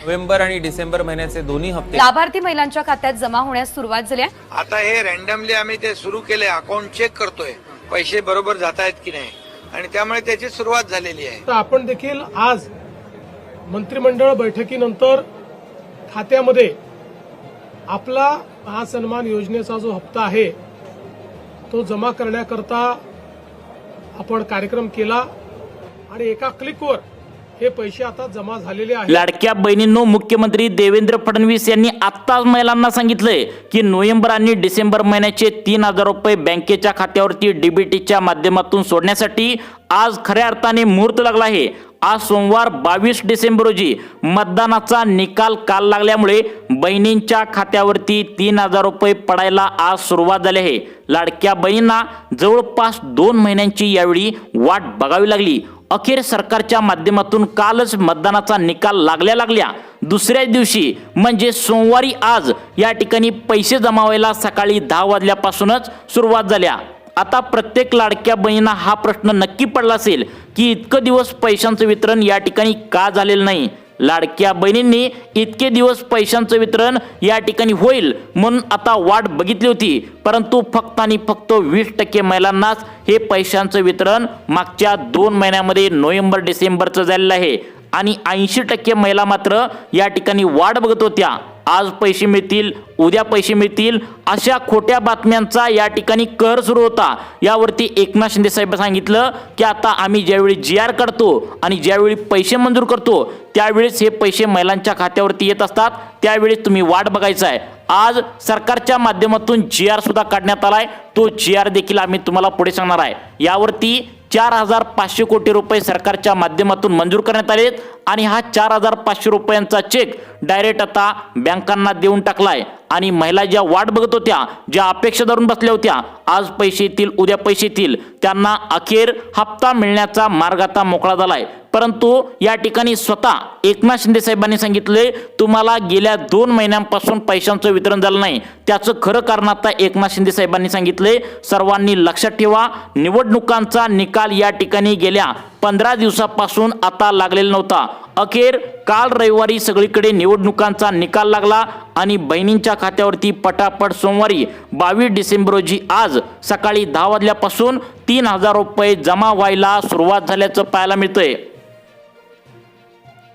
November आणि डिसेंबर महिन्याचे दोन्ही हप्ते लाभार्थी महिलांच्या खात्यात जमा होण्यास सुरुवात झाली आहे। आता हे रॅन्डमली आम्ही ते सुरू केले, अकाउंट चेक करतोय पैसे बरोबर जात आहेत की नाही, आणि त्यामुळे त्याची सुरुवात झालेली आहे। तर आपण देखील आज मंत्रिमंडळ बैठकीनंतर खात्यामध्ये आपला हा सन्मान योजनेचा जो हप्ता आहे तो जमा करण्याकरता आपण कार्यक्रम केला आणि एका क्लिकवर हे पैसे आता जमा झालेले आहेत। लाडक्या बहिणींनो, मुख्यमंत्री देवेंद्र फडणवीस यांनी आत्ताच महिलांना सांगितलंय की नोव्हेंबर आणि डिसेंबर महिन्याचे 3,000 रुपये बँकेच्या खात्यावरती डीबीटीच्या माध्यमातून सोडण्यासाठी आज खऱ्या अर्थाने मुहूर्त लागला आहे। आज सोमवार 22 डिसेंबर रोजी मतदानाचा निकाल काल लागल्यामुळे बहिणींच्या खात्यावरती 3,000 रुपये पडायला आज सुरुवात झाली आहे। लाडक्या बहिणींना जवळपास 2 महिन्यांची यावेळी वाट बघावी लागली। अखेर सरकारच्या माध्यमातून कालच मतदानाचा निकाल लागल्या दुसऱ्या दिवशी म्हणजे सोमवारी आज या ठिकाणी पैसे जमा व्हायला सकाळी 10 वाजल्यापासूनच सुरुवात झाल्या। आता प्रत्येक लाडक्या बहिणींना हा प्रश्न नक्की पडला असेल की इतकं दिवस पैशांचं वितरण या ठिकाणी का झालेलं नाही। लाडक्या बहिणींनी इतके दिवस पैशांचं वितरण या ठिकाणी होईल म्हणून आता वाट बघितली होती, परंतु फक्त आणि फक्त 20% महिलांनाच हे पैशांचं वितरण मागच्या 2 महिन्यामध्ये नोव्हेंबर डिसेंबरचं झालेलं आहे आणि 80% महिला मात्र या ठिकाणी वाट बघत होत्या। आज पैसे मिळतील, उद्या पैसे मिळतील अशा खोट्या बातम्यांचा या ठिकाणी कहर सुरू होता। यावरती एकनाथ शिंदे साहेब सांगितलं की आता आम्ही ज्यावेळी GR काढतो आणि ज्यावेळी पैसे मंजूर करतो त्यावेळेस हे पैसे महिलांच्या खात्यावरती येत असतात, त्यावेळेस तुम्ही वाट बघायचं आहे। आज सरकारच्या माध्यमातून GR सुद्धा काढण्यात आलाय, तो GR देखील आम्ही तुम्हाला पुढे सांगणार आहे। यावरती 4,500 कोटी रुपये सरकारच्या माध्यमातून मंजूर करण्यात आलेत आणि हा 4,500 रुपयांचा चेक डायरेक्ट आता बँकांना देऊन टाकलाय आणि महिला ज्या वाट बघत होत्या, ज्या अपेक्षा धरून बसल्या होत्या आज पैसे येतील उद्या पैसे येतील, त्यांना अखेर हप्ता मिळण्याचा मार्ग आता मोकळा झालाय। परंतु या ठिकाणी स्वतः एकनाथ शिंदे साहेबांनी सांगितले तुम्हाला गेल्या 2 महिन्यांपासून पैशांचं वितरण झालं नाही, त्याचं खरं कारण आता एकनाथ शिंदे साहेबांनी सांगितले सर्वांनी लक्षात ठेवा, निवडणुकांचा निकाल या ठिकाणी गेल्या 15 दिवसापासून आता लागलेला नव्हता। अखेर काल रविवारी सगळीकडे निवडणुकांचा निकाल लागला आणि बहिणींच्या खात्यावरती पटापट सोमवारी 22 डिसेंबर रोजी आज सकाळी 10 वाजल्यापासून 3,000 रुपये जमा व्हायला सुरुवात झाल्याचं पाहायला मिळतंय।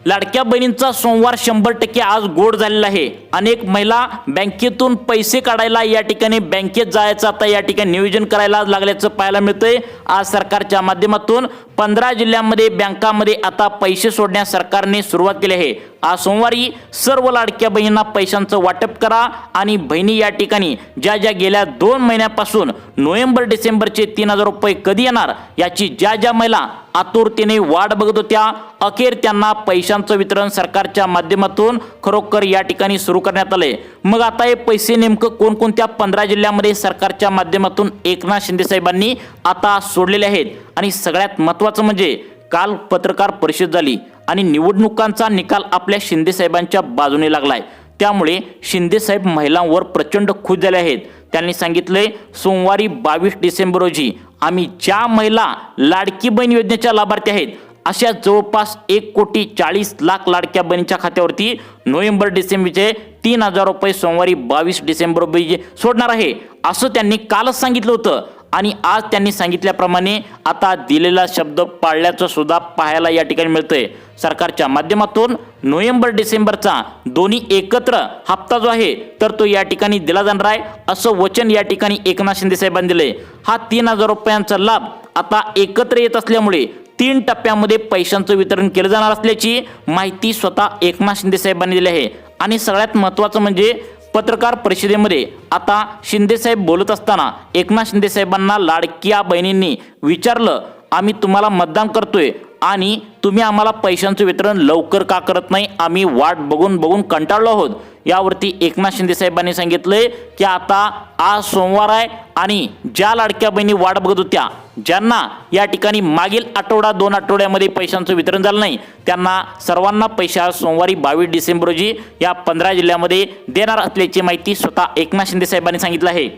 लाडक्या बहिणींचा सोमवार 100% आज गोड झालेला आहे। अनेक महिला बँकेतून पैसे काढायला या ठिकाणी बँकेत जायचं आता या ठिकाणी नियोजन करायला लागल्याचं पाहायला मिळतंय। आज सरकारच्या माध्यमातून 15 जिल्ह्यांमध्ये बँकांमध्ये आता पैसे सोडण्यास सरकारने सुरुवात केली आहे। आज सोमवारी सर्व लाडक्या बहिणींना पैशांचं वाटप करा आणि बहिणी या ठिकाणी ज्या गेल्या 2 महिन्यापासून नोव्हेंबर डिसेंबरचे 3,000 रुपये कधी येणार याची ज्या महिला आतुरतेने वाट बघत होत्या अखेर त्यांना पैशांचं वितरण सरकारच्या माध्यमातून खरोखर या ठिकाणी सुरू करण्यात आले। मग आता हे पैसे नेमकं कोणकोणत्या 15 जिल्ह्यांमध्ये सरकारच्या माध्यमातून एकनाथ शिंदे साहेबांनी आता सोडलेले आहेत आणि सगळ्यात महत्त्वाचं म्हणजे काल पत्रकार परिषद झाली आणि निवडणुकांचा निकाल आपल्या शिंदे साहेबांच्या बाजूने लागलाय, त्यामुळे शिंदे साहेब महिलांवर प्रचंड खुश झाले आहेत। त्यांनी सांगितले सोमवारी 22 डिसेंबर रोजी आम्ही ज्या महिला लाडकी बहीण योजनेच्या लाभार्थी आहेत अशा जवळपास 1,40,00,000 लाडक्या बहिणींच्या खात्यावरती नोव्हेंबर डिसेंबरचे 3,000 रुपये सोमवारी 22 डिसेंबर रोजी सोडणार आहे असं त्यांनी कालच सांगितलं होतं आणि आज त्यांनी सांगितल्याप्रमाणे आता दिलेला शब्द पाळल्याचं सुद्धा पाहायला या ठिकाणी मिळतंय। सरकारच्या माध्यमातून नोव्हेंबर डिसेंबरचा दोन्ही एकत्र हप्ता जो आहे तर तो या ठिकाणी दिला जाणार आहे असं वचन या ठिकाणी एकनाथ शिंदे साहेबांनी दिले। हा 3,000 रुपयांचा लाभ आता एकत्र येत असल्यामुळे 3 टप्प्यामध्ये पैशांचं वितरण केलं जाणार असल्याची माहिती स्वतः एकनाथ शिंदे साहेबांनी दिली आहे। आणि सगळ्यात महत्त्वाचं म्हणजे पत्रकार परिषदेमध्ये आता शिंदे साहेब बोलत असताना एकनाथ शिंदे साहेबांना लाडक्या बहिणींनी विचारलं आम्ही तुम्हाला मतदान करतोय आणि तुम्ही आम्हाला पैशांचं वितरण लवकर का करत नाही, आम्ही वाट बघून कंटाळलो आहोत। यावरती एकनाथ शिंदे साहेबांनी सांगितले की आता आज सोमवार आहे आणि ज्या लाडक्या बहिणी वाट बघत होत्या ज्यांना या ठिकाणी मागील आठवडा 2 आठवड्यामध्ये पैशांचं वितरण झालं नाही त्यांना सर्वांना पैसे आज सोमवारी 22 डिसेंबर रोजी या 15 जिल्ह्यामध्ये देणार असल्याची माहिती स्वतः एकनाथ शिंदे साहेबांनी सांगितलं आहे।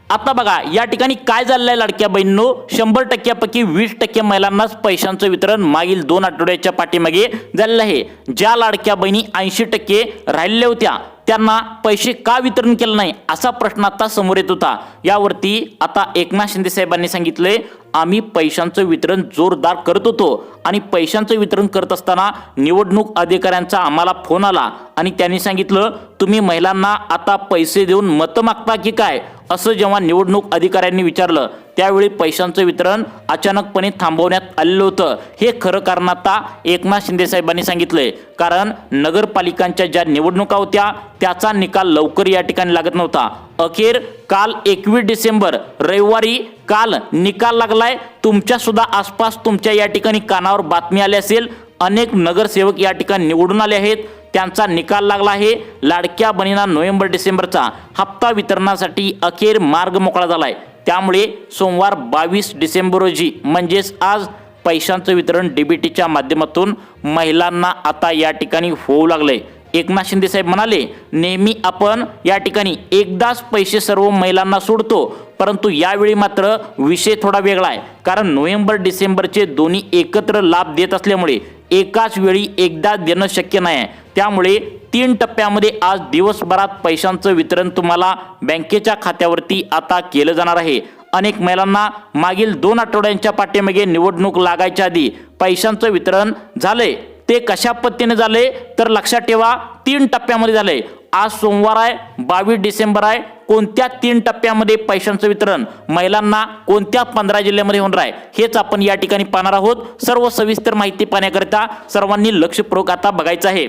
आता बघा या ठिकाणी काय झालेलं आहे लाडक्या बहिणींनो, 100%पैकी 20% महिलांनाच पैशांचं वितरण मागील 2 आठवड्याच्या पाठीमागे झालेलं आहे. ज्या लाडक्या बहिणी 80% राहिलेल्या होत्या त्यांना पैसे का वितरण केलं नाही असा प्रश्न आता समोर येत होता. यावरती आता एकनाथ शिंदे साहेबांनी सांगितलंय, आम्ही पैशांचं वितरण जोरदार करत होतो आणि पैशांचं वितरण करत असताना निवडणूक अधिकाऱ्यांचा आम्हाला फोन आला आणि त्यांनी सांगितलं तुम्ही महिलांना आता पैसे देऊन मतं मागता की काय, असं जेव्हा निवडणूक अधिकाऱ्यांनी विचारलं त्यावेळी पैशांचं वितरण अचानकपणे थांबवण्यात आलेलं होतं. हे खरं कारण आता एकनाथ शिंदे साहेबांनी सांगितलंय, कारण नगरपालिकांच्या ज्या निवडणुका होत्या त्याचा निकाल लवकर या ठिकाणी लागत नव्हता. अखेर काल 21 डिसेंबर रविवारी काल निकाल लागलाय. तुमच्या सुद्धा आसपास तुमच्या या ठिकाणी कानावर बातमी आली असेल, अनेक नगरसेवक या ठिकाणी निवडून आले आहेत, त्यांचा निकाल लागला आहे. लाडक्या बहिणींना नोव्हेंबर डिसेंबरचा हप्ता वितरणासाठी अखेर मार्ग मोकळा झालाय. त्यामुळे सोमवार 22 डिसेंबर रोजी म्हणजेच आज पैशांचं वितरण डीबीटीच्या माध्यमातून महिलांना आता या ठिकाणी होऊ लागलंय. एकनाथ शिंदे साहेब म्हणाले, नेहमी आपण या ठिकाणी एकदाच पैसे सर्व महिलांना सोडतो, परंतु यावेळी मात्र विषय थोडा वेगळा आहे, कारण नोव्हेंबर डिसेंबरचे दोन्ही एकत्र लाभ देत असल्यामुळे एकाच वेळी एकदा देणं शक्य नाही आहे. त्यामुळे 3 टप्प्यामध्ये आज दिवसभरात पैशांचं वितरण तुम्हाला बँकेच्या खात्यावरती आता केलं जाणार आहे. अनेक महिलांना मागील 2 आठवड्यांच्या पाठीमागे निवडणूक लागायच्या आधी पैशांचं वितरण झालंय. ते कशा पद्धतीने झाले तर लक्षात ठेवा, 3 टप्प्यामध्ये झाले. आज सोमवार आहे, 22 डिसेंबर आहे. कोणत्या 3 टप्प्यामध्ये पैशांचं वितरण महिलांना कोणत्या 15 जिल्ह्यामध्ये होणार आहे हेच आपण या ठिकाणी पाहणार आहोत. सर्व सविस्तर माहिती पाहण्याकरिता सर्वांनी लक्षपूर्वक आता बघायचं आहे.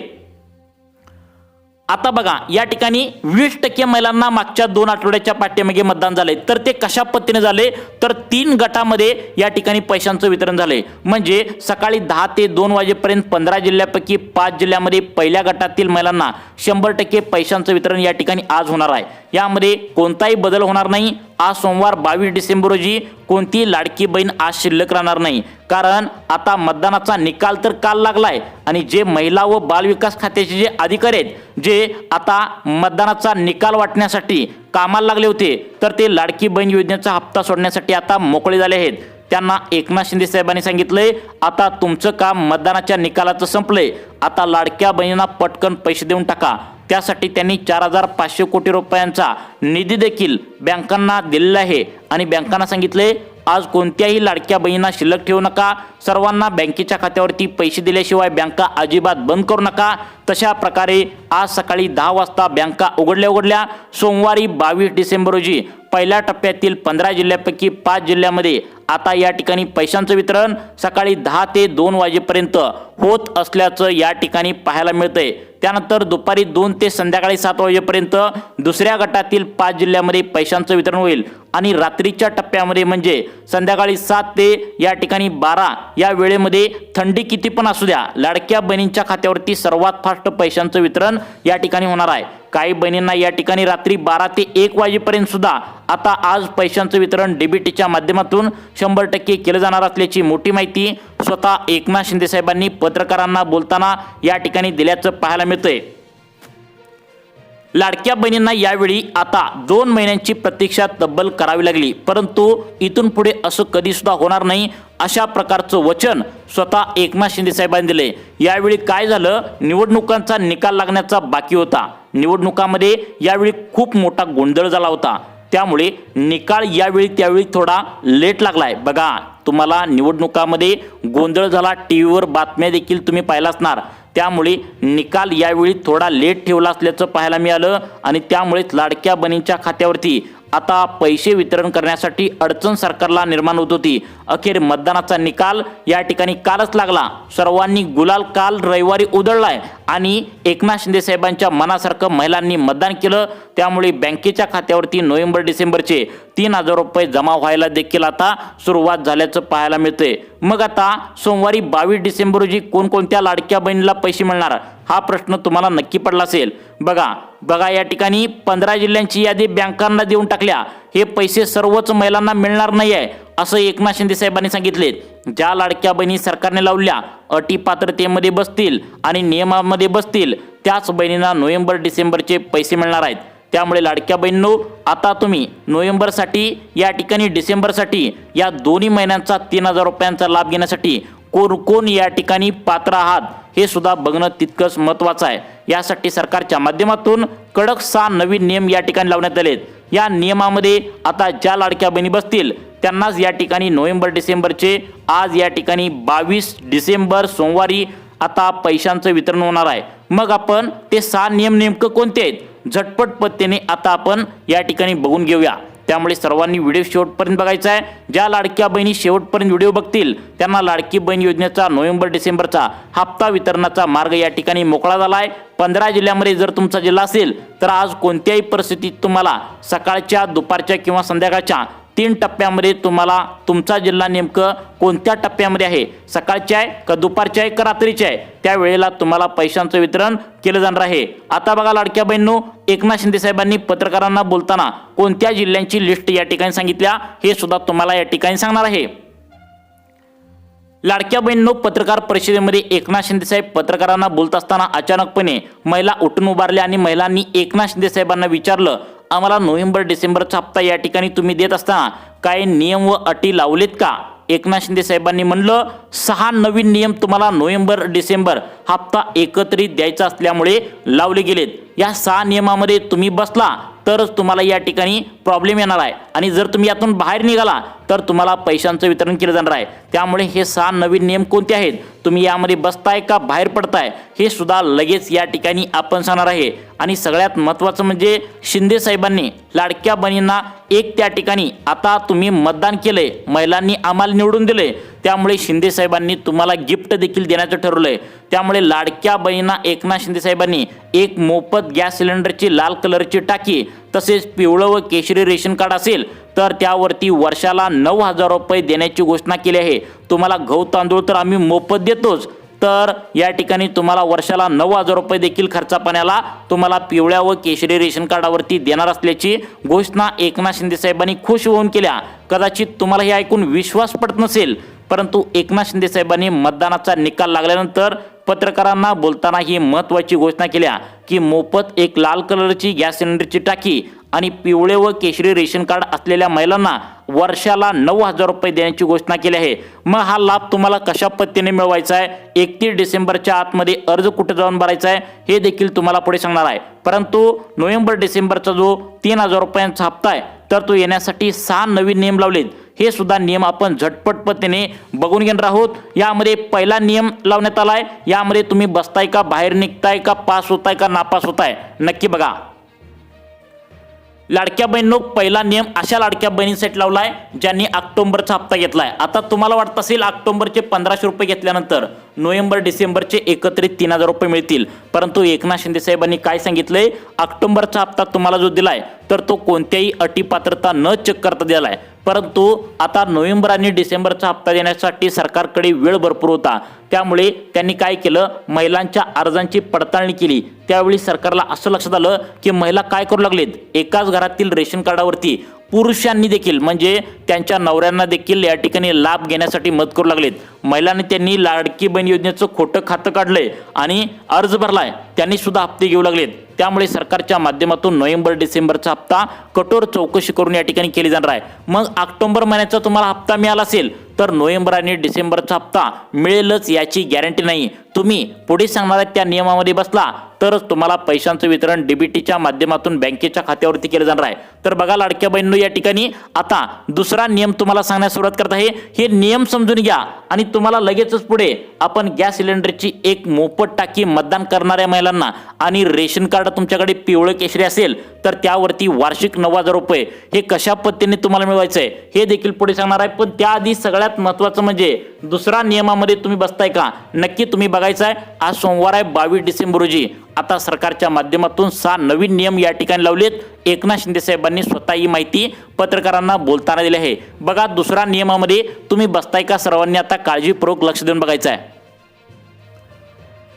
आता बघा या ठिकाणी 20% महिलांना मागच्या 2 आठवड्याच्या पाठीमागे मतदान झाले. तर ते कशा पद्धतीने झाले तर 3 गटामध्ये या ठिकाणी पैशांचं वितरण झाले. म्हणजे सकाळी 10 ते 2 वाजेपर्यंत 15 जिल्ह्यापैकी 5 जिल्ह्यामध्ये पहिल्या गटातील महिलांना 100% पैशांचं वितरण या ठिकाणी आज होणार आहे. यामध्ये कोणताही बदल होणार नाही. आज सोमवार 22 डिसेंबर रोजी कोणती लाडकी बहीण आज शिल्लक राहणार नाही, कारण आता मतदानाचा निकाल तर काल लागलाय आणि जे महिला व बालविकास खात्याचे जे अधिकारी आहेत, जे आता मतदानाचा निकाल वाटण्यासाठी कामाला लागले होते, तर ते लाडकी बहीण योजनेचा हप्ता सोडण्यासाठी आता मोकळे झाले आहेत. त्यांना एकनाथ शिंदे साहेबांनी सांगितलंय, आता तुमचं काम मतदानाच्या निकालाचं संपलंय, आता लाडक्या बहिणींना पटकन पैसे देऊन टाका. त्यासाठी त्यांनी 4,500 कोटी रुपयांचा निधी देखील बँकांना दिलेला आहे आणि बँकांना सांगितले आज कोणत्याही लाडक्या बहिणींना शिल्लक ठेवू नका, सर्वांना बँकेच्या खात्यावरती पैसे दिल्याशिवाय बँका अजिबात बंद करू नका. तशा प्रकारे आज सकाळी 10 वाजता बँका उघडल्या. सोमवारी 22 डिसेंबर रोजी पहिल्या टप्प्यातील 15 जिल्ह्यापैकी 5 जिल्ह्यामध्ये आता या ठिकाणी पैशांचं वितरण सकाळी 10 ते 2 वाजेपर्यंत होत असल्याचं या ठिकाणी पाहायला मिळतंय. त्यानंतर दुपारी 2 ते संध्याकाळी 7 वाजेपर्यंत दुसऱ्या गटातील 5 जिल्ह्यामध्ये पैशांचं वितरण होईल आणि रात्रीच्या टप्प्यामध्ये म्हणजे संध्याकाळी 7 ते या ठिकाणी 12 या वेळेमध्ये थंडी किती पण असू द्या, लाडक्या बहिणींच्या खात्यावरती सर्वात फास्ट पैशांचं वितरण या ठिकाणी होणार आहे. काही बहिणींना या ठिकाणी रात्री 12 ते 1 वाजेपर्यंत सुद्धा आता आज पैशांचं वितरण डीबीटीच्या माध्यमातून 100% केलं जाणार असल्याची मोठी माहिती स्वतः एकनाथ शिंदे साहेबांनी पत्रकारांना बोलताना या ठिकाणी दिल्याचं पाहायला मिळतंय. लाडक्या बहिणींना यावेळी आता 2 महिन्यांची प्रतीक्षा तब्बल करावी लागली, परंतु इथून पुढे असं कधी सुद्धा होणार नाही अशा प्रकारचं वचन स्वतः एकनाथ शिंदे साहेबांनी दिले. यावेळी काय झालं, निवडणुकांचा निकाल लागण्याचा बाकी होता. निवडणुकामध्ये यावेळी खूप मोठा गोंधळ झाला होता, त्यामुळे निकाल त्यावेळी थोडा लेट लागलाय. बघा तुम्हाला निवडणुकामध्ये गोंधळ झाला, टीव्हीवर बातम्या देखील तुम्ही पाहिला असणार, त्यामुळे निकाल यावेळी थोडा लेट ठेवला असल्याचं पाहायला मिळालं आणि त्यामुळेच लाडक्या बहिणींच्या खात्यावरती आता पैसे वितरण करण्यासाठी अडचण सरकारला निर्माण होत होती. अखेर मतदानाचा निकाल या ठिकाणी कालच लागला. सर्वांनी गुलाल काल रविवारी उधळलाय आणि एकनाथ शिंदे साहेबांच्या मनासारखं महिलांनी मतदान केलं. त्यामुळे बँकेच्या खात्यावरती नोव्हेंबर डिसेंबरचे 3,000 रुपये जमा व्हायला देखील आता सुरुवात झाल्याचं पाहायला मिळतंय. मग आता सोमवारी 22 डिसेंबर रोजी कोणकोणत्या लाडक्या बहिणीला पैसे मिळणार हा प्रश्न तुम्हाला नक्की पडला असेल. बघा या ठिकाणी 15 जिल्ह्यांची यादी बँकांना देऊन टाकल्या. हे पैसे सर्वच महिलांना मिळणार नाही आहे असं एकनाथ शिंदे साहेबांनी सांगितले. ज्या लाडक्या बहिणी सरकारने लावल्या अटी पात्रतेमध्ये बसतील आणि नियमामध्ये बसतील त्याच बहिणींना नोव्हेंबर डिसेंबरचे पैसे मिळणार आहेत. त्यामुळे लाडक्या बहिणींनो, आता तुम्ही नोव्हेंबरसाठी या ठिकाणी डिसेंबरसाठी या दोन्ही महिन्यांचा 3,000 रुपयांचा लाभ घेण्यासाठी कोण कोण या ठिकाणी पात्र आहात हे सुद्धा बघणं तितकंच महत्त्वाचं आहे। यासाठी सरकारच्या माध्यमातून कडक 6 नवीन नियम या ठिकाणी लावण्यात आलेत। या नियमामध्ये आता ज्या लाडक्या बहिणी बसतील त्यांनाच या ठिकाणी नोव्हेंबर डिसेंबरचे आज या ठिकाणी 22 डिसेंबर सोमवारी आता पैशांचं वितरण होणार आहे। मग आपण ते 6 नियम नेमकं कोणते आहेत झटपट पद्धतीने आता आपण या ठिकाणी बघून घेऊया। त्यामुळे सर्वांनी व्हिडिओ शेवटपर्यंत बघायचा आहे। ज्या लाडक्या बहिणी शेवटपर्यंत व्हिडिओ बघतील त्यांना लाडकी बहीण योजनेचा नोव्हेंबर डिसेंबरचा हप्ता वितरणाचा मार्ग या ठिकाणी मोकळा झाला आहे। 15 जिल्ह्यामध्ये जर तुमचा जिल्हा असेल तर आज कोणत्याही परिस्थितीत तुम्हाला सकाळच्या, दुपारच्या किंवा संध्याकाळच्या 3 टप्प्यामध्ये तुम्हाला तुमचा जिल्हा नेमकं कोणत्या टप्प्यामध्ये आहे, सकाळच्या आहे का दुपारच्या आहे का रात्रीच्या आहे, त्यावेळेला तुम्हाला पैशांचं वितरण केलं जाणार आहे। आता बघा लाडक्या बहिणींनो, एकनाथ शिंदे साहेबांनी पत्रकारांना बोलताना कोणत्या जिल्ह्यांची लिस्ट या ठिकाणी सांगितल्या हे सुद्धा तुम्हाला या ठिकाणी सांगणार आहे। लाडक्या बहिणींनो, पत्रकार परिषदेमध्ये एकनाथ शिंदे साहेब पत्रकारांना बोलत असताना अचानकपणे महिला उठून उभारल्या आणि महिलांनी एकनाथ शिंदे साहेबांना विचारलं, आम्हाला नोव्हेंबर डिसेंबरचा हप्ता या ठिकाणी तुम्ही देत असताना काय नियम व अटी लावलेत का? एकनाथ शिंदे साहेबांनी म्हणलं 6 नवीन नियम तुम्हाला नोव्हेंबर डिसेंबर हप्ता एकत्रित द्यायचा असल्यामुळे लावले गेलेत। या 6 नियमामध्ये तुम्ही बसला तरच तुम्हाला या ठिकाणी प्रॉब्लेम येणार आहे आणि जर तुम्ही यातून बाहेर निघाला तर तुम्हाला पैशांचं वितरण केलं जाणार आहे। त्यामुळे हे 6 नवीन नियम कोणते आहेत, तुम्ही यामध्ये बसताय का बाहेर पडताय हे सुद्धा लगेच या ठिकाणी आपण सांगणार आहे। आणि सगळ्यात महत्त्वाचं म्हणजे शिंदे साहेबांनी लाडक्या बहिणींना एक त्या ठिकाणी आता तुम्ही मतदान केलंय, महिलांनी आम्हाला निवडून दिले, त्यामुळे शिंदे साहेबांनी तुम्हाला गिफ्ट देखील देण्याचं ठरवलंय। त्यामुळे लाडक्या बहिणींना एकनाथ शिंदे साहेबांनी एक मोफत गॅस सिलेंडरची लाल कलरची टाकी तसेच पिवळं व केशरी रेशन कार्ड असेल तर त्यावरती वर्षाला 9,000 रुपये देण्याची घोषणा केली आहे। तुम्हाला गहू तांदूळ तर आम्ही मोफत देतोच, तर या ठिकाणी तुम्हाला वर्षाला 9,000 रुपये देखील खर्चा पाण्याला तुम्हाला पिवळ्या व केशरी रेशन कार्डावरती देणार असल्याची घोषणा एकनाथ शिंदे साहेबांनी खुश होऊन केल्या। कदाचित तुम्हाला हे ऐकून विश्वास पडत नसेल, परंतु एकनाथ शिंदे साहेबांनी मतदानाचा निकाल लागल्यानंतर पत्रकारांना बोलताना ही महत्त्वाची घोषणा केल्या की मोफत एक लाल कलरची गॅस सिलेंडरची टाकी आणि पिवळे व केशरी रेशन कार्ड असलेल्या महिलांना वर्षाला 9,000 रुपये देण्याची घोषणा केली आहे। मग हा लाभ तुम्हाला कशा पद्धतीने मिळवायचा आहे, 31 डिसेंबरच्या आतमध्ये अर्ज कुठे जाऊन भरायचा आहे हे देखील तुम्हाला पुढे सांगणार आहे। परंतु नोव्हेंबर डिसेंबरचा जो 3,000 रुपयांचा हप्ता आहे तर तो येण्यासाठी 6 नवीन नियम लावलेत। हे सुद्धा नियम आपण झटपट पद्धतीने बघून घेणार आहोत। यामध्ये पहिला नियम लावण्यात आलाय, यामध्ये तुम्ही बसताय का बाहेर निघताय का पास होताय का नापास होताय नक्की बघा। लाडक्या बहिणींनो, पहिला नियम अशा लाडक्या बहिणींसाठी लावलाय ज्यांनी ऑक्टोबरचा हप्ता घेतलाय। आता तुम्हाला वाटत असेल ऑक्टोबरचे 1,500 रुपये घेतल्यानंतर नोव्हेंबर डिसेंबरचे एकत्रित 3,000 रुपये मिळतील, परंतु एकनाथ शिंदे साहेबांनी काय सांगितलंय, ऑक्टोबरचा हप्ता तुम्हाला जो दिलाय तर तो कोणत्याही अटी पात्रता न चेक करता दिलाय। परंतु आता नोव्हेंबर आणि डिसेंबरचा हप्ता देण्यासाठी सरकारकडे वेळ भरपूर होता, त्यामुळे त्यांनी काय केलं, महिलांच्या अर्जांची पडताळणी केली। त्यावेळी सरकारला असं लक्षात आलं की महिला काय करू लागलेत, एकाच घरातील रेशन कार्डावरती पुरुषांनी देखील म्हणजे त्यांच्या नवऱ्यांना देखील या ठिकाणी लाभ घेण्यासाठी मदत करू लागलेत। महिलांनी त्यांनी लाडकी बहीण योजनेचं खोटं खातं काढलंय आणि अर्ज भरलाय, त्यांनी सुद्धा हप्ते घेऊ लागलेत। त्यामुळे सरकारच्या माध्यमातून नोव्हेंबर डिसेंबरचा हप्ता कठोर चौकशी करून या ठिकाणी केली जाणार आहे। मग ऑक्टोबर महिन्याचा तुम्हाला हप्ता मिळाला असेल तर नोव्हेंबर आणि डिसेंबरचा हप्ता मिळेलच याची गॅरंटी नाही। तुम्ही पुढे सांगणाऱ्या त्या नियमामध्ये बसला तरच तुम्हाला पैशांचं वितरण डीबीटीच्या माध्यमातून बँकेच्या खात्यावरती केलं जाणार आहे। तर बघा लाडक्या बहिणींनो, या ठिकाणी आता दुसरा नियम तुम्हाला सांगण्यास सुरुवात करत आहे। हे नियम समजून घ्या आणि तुम्हाला लगेचच पुढे आपण गॅस सिलेंडरची एक मोफत टाकी मतदान करणाऱ्या महिलांना आणि रेशन कार्ड तुमच्याकडे पिवळं केशरी असेल तर त्यावरती वार्षिक 9,000 रुपये हे कशा पद्धतीने तुम्हाला मिळवायचं आहे हे देखील पुढे सांगणार आहे। पण त्याआधी सगळ्यात महत्त्वाचं म्हणजे दुसरा नियमामध्ये तुम्ही बसताय का नक्की तुम्ही बघायचं आहे। आज सोमवार आहे 22 डिसेंबर रोजी आता सरकारच्या माध्यमातून 6 नवीन नियम या ठिकाणी लावलेत। एकनाथ शिंदे साहेबांनी स्वतः ही माहिती पत्रकारांना बोलताना दिली आहे। बघा दुसरा नियमामध्ये तुम्ही बसताय का, सर्वांनी आता काळजीपूर्वक लक्ष देऊन बघायचं आहे।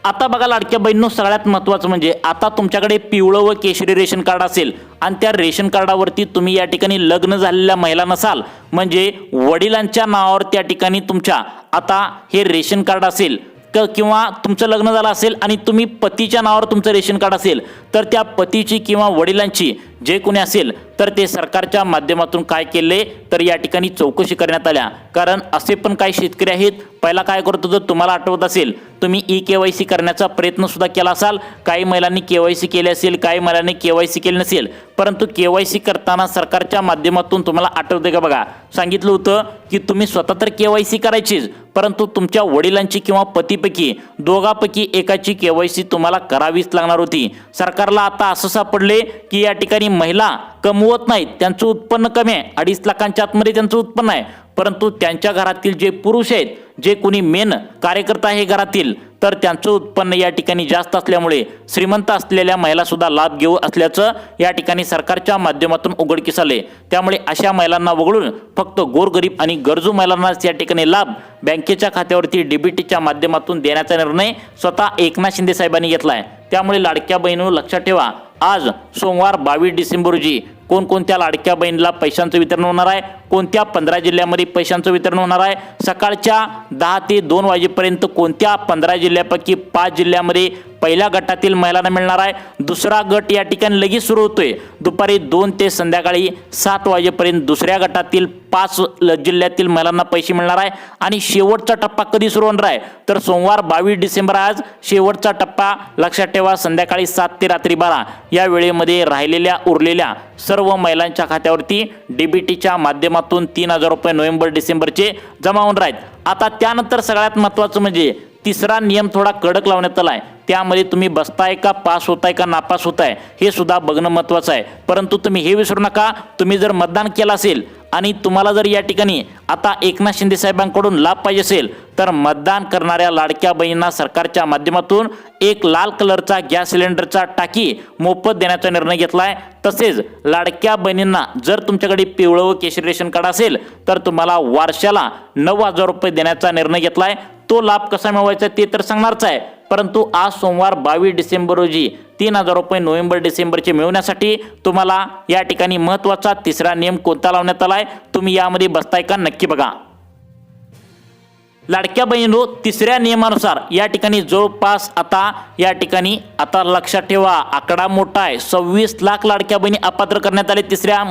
आता बघा लाडक्या बहिणींनो, सगळ्यात महत्त्वाचं म्हणजे आता तुमच्याकडे पिवळं व केशरी रेशन कार्ड असेल आणि त्या रेशन कार्डावरती तुम्ही या ठिकाणी लग्न झालेल्या महिला नसाल, म्हणजे वडिलांच्या नावावर त्या ठिकाणी तुमच्या आता हे रेशन कार्ड असेल किंवा तुमचं लग्न झालं असेल आणि तुम्ही पतीच्या नावावर तुमचं रेशन कार्ड असेल तर त्या पतीची किंवा वडिलांची जे कोणी असेल तर ते सरकारच्या माध्यमातून काय केले तर या ठिकाणी चौकशी करण्यात आल्या. कारण असे पण काही शेतकरी आहेत, पहिला काय करत होतं तुम्हाला आठवत असेल, तुम्ही KYC करण्याचा प्रयत्न सुद्धा केला असाल. काही महिलांनी KYC केले असेल, काही महिलांनी KYC केले नसेल, परंतु KYC करताना सरकारच्या माध्यमातून तुम्हाला आठवते का बघा, सांगितलं होतं की तुम्ही स्वतः तर KYC करायचीच, परंतु तुमच्या वडिलांची किंवा पतीपैकी दोघांपैकी एकाची KYC तुम्हाला करावीच लागणार होती. सरकारला आता असं सापडले की या ठिकाणी महिला कमवत नाहीत, त्यांचं उत्पन्न कमी आहे, 2.5 लाखांच्या आतमध्ये त्यांचं उत्पन्न आहे, परंतु त्यांच्या घरातील जे पुरुष आहेत, जे कोणी मेन कार्यकर्ता आहे घरातील, तर त्यांचं उत्पन्न या ठिकाणी जास्त असल्यामुळे श्रीमंत असलेल्या महिला सुद्धा लाभ घेऊ असल्याचं या ठिकाणी सरकारच्या माध्यमातून उघडकीस आले. त्यामुळे अशा महिलांना वगळून फक्त गोरगरीब आणि गरजू महिलांनाच या ठिकाणी लाभ बँकेच्या खात्यावरती DBTच्या माध्यमातून देण्याचा निर्णय स्वतः एकनाथ शिंदे साहेबांनी घेतला आहे. त्यामुळे लाडक्या बहिणींनो लक्षात ठेवा, आज सोमवार 22 डिसेंबर रोजी कोणकोणत्या लाडक्या बहिणीला पैशांचं वितरण होणार आहे, कोणत्या 15 जिल्ह्यामध्ये पैशांचं वितरण होणार आहे, सकाळच्या 10 ते 2 वाजेपर्यंत कोणत्या 15 जिल्ह्यापैकी 5 जिल्ह्यामध्ये पहिल्या गटातील महिलांना मिळणार आहे, दुसरा गट या ठिकाणी लगेच सुरू होतोय दुपारी 2 ते संध्याकाळी 7 वाजेपर्यंत दुसऱ्या गटातील 5 जिल्ह्यातील महिलांना पैसे मिळणार आहे, आणि शेवटचा टप्पा कधी सुरू होणार आहे तर सोमवार 22 डिसेंबर आज शेवटचा टप्पा. लक्षात ठेवा, संध्याकाळी 7 ते रात्री 12 या वेळेमध्ये राहिलेल्या उरलेल्या सर्व महिलांच्या खात्यावरती DBTच्या माध्यमातून 3,000 रुपये नोव्हेंबर डिसेंबरचे जमा होणार आहेत. आता त्यानंतर सगळ्यात महत्त्वाचं म्हणजे तिसरा नियम थोडा कडक लावण्यात आला आहे. त्यामध्ये तुम्ही बसताय का पास होताय का नापास होताय हे सुद्धा बघणं महत्त्वाचं आहे. परंतु तुम्ही हे विसरू नका, तुम्ही जर मतदान केलं असेल आणि तुम्हाला जर या ठिकाणी आता एकनाथ शिंदे साहेबांकडून लाभ पाहिजे असेल तर मतदान करणाऱ्या लाडक्या बहिणींना सरकारच्या माध्यमातून एक लाल कलरचा गॅस सिलेंडरचा टाकी मोफत देण्याचा निर्णय घेतला आहे. तसेच लाडक्या बहिणींना जर तुमच्याकडे पिवळं व केशरी रेशन कार्ड असेल तर तुम्हाला वर्षाला 9,000 रुपये देण्याचा निर्णय घेतला आहे. तो लाभ कसा मिळवायचा ते तर सांगणारच आहे, परंतु आज सोमवार 22 डिसेंबर रोजी 3,000 रुपये नोव्हेंबर डिसेंबरचे मिळवण्यासाठी तुम्हाला या ठिकाणी महत्त्वाचा तिसरा नियम कोणता लावण्यात आला आहे, तुम्ही यामध्ये बसताय का नक्की बघा. लाडक्या बहिणींनो, तिसऱ्या नियमानुसार या ठिकाणी जवळपास आता लक्षात ठेवा, आकडा मोठा आहे, 26 लाख लाडक्या बहिणी अपात्र करण्यात आले तिसऱ्या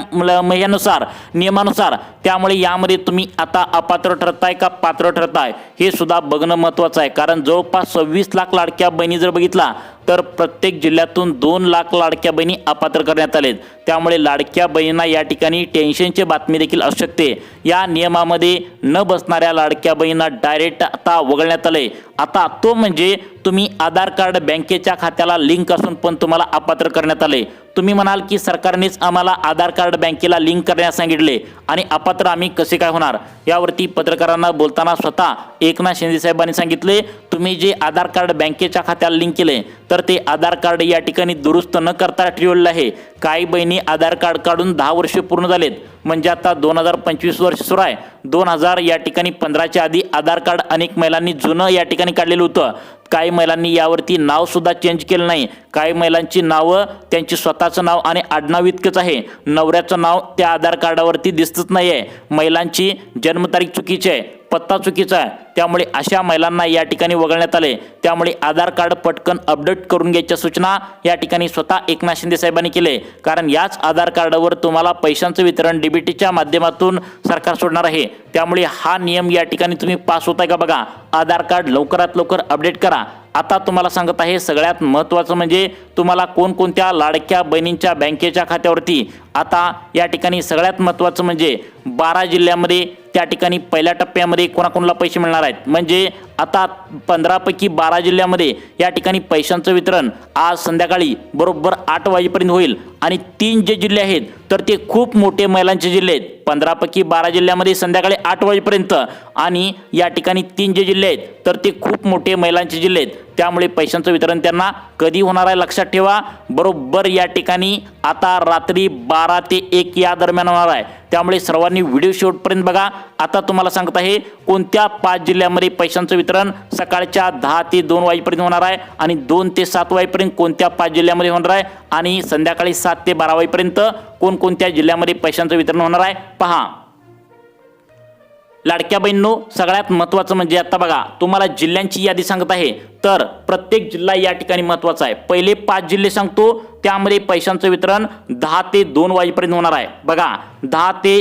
नियमानुसार. त्यामुळे यामध्ये तुम्ही आता अपात्र ठरताय का पात्र ठरताय हे सुद्धा बघणं महत्त्वाचं आहे. कारण जवळपास 26 लाख लाडक्या बहिणी जर बघितला तर प्रत्येक जिल्ह्यातून 2 लाख लाडक्या बहिणी अपात्र करण्यात आलेत. त्यामुळे लाडक्या बहिणींना या ठिकाणी टेन्शनची बातमी देखील असू शकते. या नियमामध्ये न बसणाऱ्या लाडक्या बहिणींना डायरेक्ट आता वगळण्यात आले. आता तो म्हणजे तुम्ही आधार कार्ड बँकेच्या खात्याला लिंक असून पण तुम्हाला अपात्र करण्यात आले. तुम्ही म्हणाल की सरकारनेच आम्हाला आधार कार्ड बँकेला लिंक करण्यास सांगितले आणि अपात्र आम्ही कसे काय होणार. यावरती पत्रकारांना बोलताना स्वतः एकनाथ शिंदे साहेबांनी सांगितले, तुम्ही जे आधार कार्ड बँकेच्या खात्याला लिंक केले तर ते आधार कार्ड या ठिकाणी दुरुस्त न करता ठेवलेलं आहे. काही बहिणी आधार कार्ड काढून 10 वर्षे पूर्ण झालेत, म्हणजे आता 2025 वर्ष सुरू आहे. 2000 या ठिकाणी 15च्या आधी आधार कार्ड अनेक महिलांनी जुनं या ठिकाणी काढलेलं होतं. काही महिलांनी यावरती नाव सुद्धा चेंज केलं नाही. काही महिलांची नावं त्यांची स्वतःचं नाव आणि आडनाव इतकंच आहे, नवऱ्याचं नाव त्या आधार कार्डावरती दिसतच नाही आहे. महिलांची जन्मतारीख चुकीची आहे, पत्ता चुकीचा आहे. त्यामुळे अशा महिलांना या ठिकाणी वगळण्यात आले. त्यामुळे आधार कार्ड पटकन अपडेट करून घ्यायच्या सूचना या ठिकाणी स्वतः एकनाथ शिंदे साहेबांनी केले. कारण याच आधार कार्डावर तुम्हाला पैशांचं वितरण DBTच्या माध्यमातून सरकार सोडणार आहे. त्यामुळे हा नियम या ठिकाणी तुम्ही पास होताय का बघा. आधार कार्ड लवकरात लवकर अपडेट करा. आता तुम्हाला सांगत आहे सगळ्यात महत्त्वाचं म्हणजे तुम्हाला कोणकोणत्या लाडक्या बहिणींच्या बँकेच्या खात्यावरती आता या ठिकाणी सगळ्यात महत्त्वाचं म्हणजे 12 जिल्ह्यामध्ये त्या ठिकाणी पहिल्या टप्प्यामध्ये कोणाकोणाला पैसे मिळणार आहेत. म्हणजे आता 15 पैकी 12 जिल्ह्यामध्ये या ठिकाणी पैशांचं वितरण आज संध्याकाळी बरोबर 8 वाजेपर्यंत होईल. आणि 3 जे जिल्हे आहेत तर ते खूप मोठे महिलांचे जिल्हे आहेत. 15 पैकी 12 जिल्ह्यामध्ये संध्याकाळी 8 वाजेपर्यंत, आणि या ठिकाणी 3 जे जिल्हे आहेत तर ते खूप मोठे महिलांचे जिल्हे आहेत. त्यामुळे पैशांचं वितरण त्यांना कधी होणार आहे लक्षात ठेवा, बरोबर या ठिकाणी आता रात्री 12 ते 1 या दरम्यान होणार आहे. त्यामुळे सर्वांनी व्हिडिओ शेवटपर्यंत बघा. आता तुम्हाला सांगत आहे कोणत्या 5 जिल्ह्यामध्ये पैशांचं वितरण सकाळच्या 10 ते 2 वाजेपर्यंत होणार आहे, आणि 2 ते 7 वाजेपर्यंत कोणत्या 5 जिल्ह्यामध्ये होणार आहे, आणि संध्याकाळी 7 ते 12 वाजेपर्यंत कोणकोणत्या जिल्ह्यामध्ये पैशांचं वितरण होणार आहे पहा. लाडक्या बहिणींनो, सगळ्यात महत्त्वाचं म्हणजे आता बघा तुम्हाला जिल्ह्यांची यादी सांगत आहे, तर प्रत्येक जिल्हा या ठिकाणी महत्त्वाचा आहे. पहिले 5 जिल्हे सांगतो, त्यामध्ये पैशांचं वितरण 10 ते 2 वाजेपर्यंत होणार आहे. बघा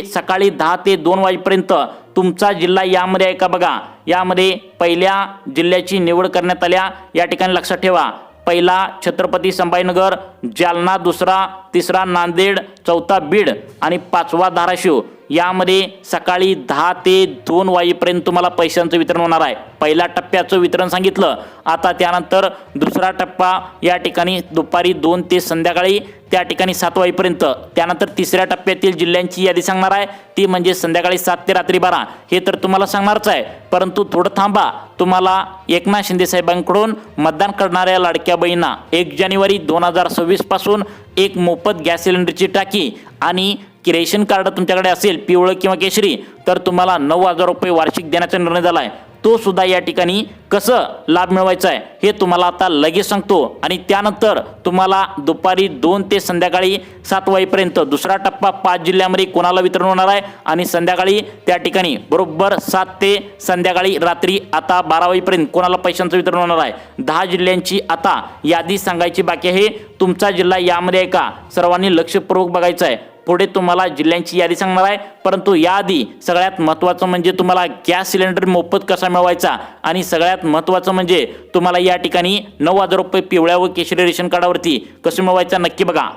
सकाळी 10 ते 2 वाजेपर्यंत तुमचा जिल्हा यामध्ये आहे का बघा. यामध्ये पहिल्या जिल्ह्याची निवड करण्यात आल्या. या ठिकाणी लक्षात ठेवा, पहिला छत्रपती संभाजीनगर, जालना दुसरा, तिसरा नांदेड, चौथा बीड आणि 5वा धाराशिव. यामध्ये सकाळी 10 ते 2 वाजेपर्यंत तुम्हाला पैशांचं वितरण होणार आहे. पहिल्या टप्प्याचं वितरण सांगितलं. आता त्यानंतर दुसरा टप्पा या ठिकाणी दुपारी 2 ते संध्याकाळी त्या ठिकाणी 7 वाजेपर्यंत. त्यानंतर तिसऱ्या टप्प्यातील जिल्ह्यांची यादी सांगणार आहे, ती म्हणजे संध्याकाळी 7 ते रात्री 12. हे तर तुम्हाला सांगणारच आहे, परंतु थोडं थांबा. तुम्हाला एकनाथ शिंदे साहेबांकडून मतदान करणाऱ्या लाडक्या बहिणींना 1 जानेवारी 2026 पासून एक मोफत गॅस सिलेंडरची टाकी आणि रेशन कार्ड तुमच्याकडे असेल पिवळं किंवा केशरी, तर तुम्हाला 9,000 रुपये वार्षिक देण्याचा निर्णय झाला आहे. तो सुद्धा या ठिकाणी कसं लाभ मिळवायचा आहे हे तुम्हाला आता लगेच सांगतो. आणि त्यानंतर तुम्हाला दुपारी 2 ते संध्याकाळी 7 वाजेपर्यंत दुसरा टप्पा 5 जिल्ह्यामध्ये कोणाला वितरण होणार आहे आणि संध्याकाळी त्या ठिकाणी बरोबर 7 ते संध्याकाळी रात्री आता 12 वाजेपर्यंत कोणाला पैशांचं वितरण होणार आहे. 10 जिल्ह्यांची आता यादी सांगायची बाकी आहे. तुमचा जिल्हा यामध्ये आहे का, सर्वांनी लक्षपूर्वक बघायचं आहे. पुढे तुम्हाला जिल्ह्यांची यादी सांगणार आहे, परंतु याआधी सगळ्यात महत्त्वाचं म्हणजे तुम्हाला गॅस सिलेंडर मोफत कसा मिळवायचा आणि सगळ्यात महत्त्वाचं म्हणजे तुम्हाला या ठिकाणी 9,000 रुपये पिवळ्या व केशरी रेशन कार्डावरती कसं मिळवायचं नक्की बघा.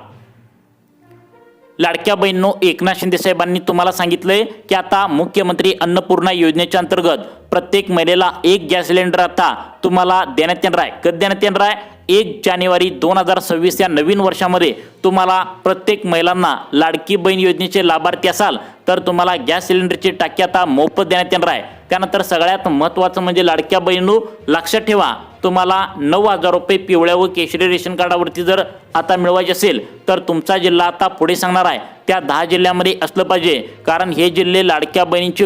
लाडक्या बहिणींनो, एकनाथ शिंदे साहेबांनी तुम्हाला सांगितलंय की आता मुख्यमंत्री अन्नपूर्णा योजनेच्या अंतर्गत प्रत्येक महिलेला 1 गॅस सिलेंडर आता तुम्हाला देण्यात येणार आहे. कधी देण्यात येणार आहे? 1 जानेवारी 2026 या नवीन वर्षामध्ये तुम्हाला प्रत्येक महिलांना लाडकी बहीण योजनेचे लाभार्थी असाल तर तुम्हाला गॅस सिलेंडरची टाकी आता मोफत देण्यात येणार आहे. त्यानंतर सगळ्यात महत्त्वाचं म्हणजे लाडक्या बहिणींनो, लक्षात ठेवा, तुम्हाला 9,000 रुपये पिवळ्या व केशरी रेशन कार्डावरती जर आता मिळवायचे असेल तर तुमचा जिल्हा आता पुढे सांगणार आहे त्या 10 जिल्ह्यामध्ये असलं पाहिजे. कारण हे जिल्हे लाडक्या बहिणींचे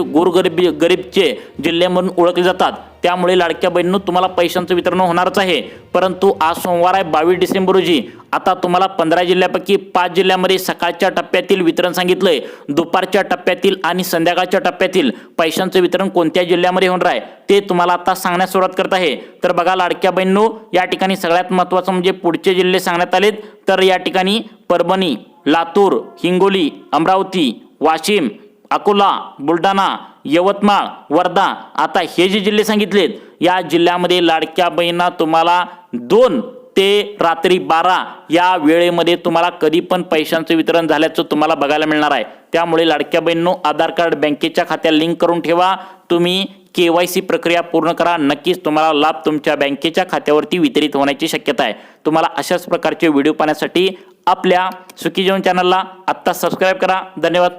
गरीबचे जिल्हे म्हणून ओळखले जातात. त्यामुळे लाडक्या बहिणींनो, तुम्हाला पैशांचं वितरण होणारच आहे. परंतु आज सोमवार आहे 22 डिसेंबर रोजी. आता तुम्हाला 15 जिल्ह्यापैकी 5 जिल्ह्यामध्ये सकाळच्या टप्प्यातील वितरण सांगितलंय. दुपारच्या टप्प्यातील आणि संध्याकाळच्या टप्प्यातील पैशांचं वितरण कोणत्या जिल्ह्यामध्ये होणार आहे ते तुम्हाला आता सांगण्यास सुरुवात करत आहे. तर बघा लाडक्या बहिणींनो, या ठिकाणी सगळ्यात महत्त्वाचं म्हणजे पुढचे जिल्हे सांगण्यात आलेत. तर या ठिकाणी परभणी, लातूर, हिंगोली, अमरावती, वाशिम, अकोला, बुलढाणा, यवतमाळ, वर्धा, आता हे जे जिल्हे सांगितलेत या जिल्ह्यामध्ये लाडक्या बहिणींना तुम्हाला 2 ते रात्री 12 या वेळेमध्ये तुम्हाला कधी पण पैशांचं वितरण झाल्याचं तुम्हाला बघायला मिळणार आहे. त्यामुळे लाडक्या बहिणींनो, आधार कार्ड बँकेच्या खात्याला लिंक करून ठेवा. तुम्ही KYC प्रक्रिया पूर्ण करा. नक्कीच तुम्हाला लाभ तुमच्या बँकेच्या खात्यावरती वितरित होण्याची शक्यता आहे. तुम्हाला अशाच प्रकारचे व्हिडिओ पाहण्यासाठी आपल्या सुखी जीवन चॅनलला आत्ता सबस्क्राईब करा. धन्यवाद.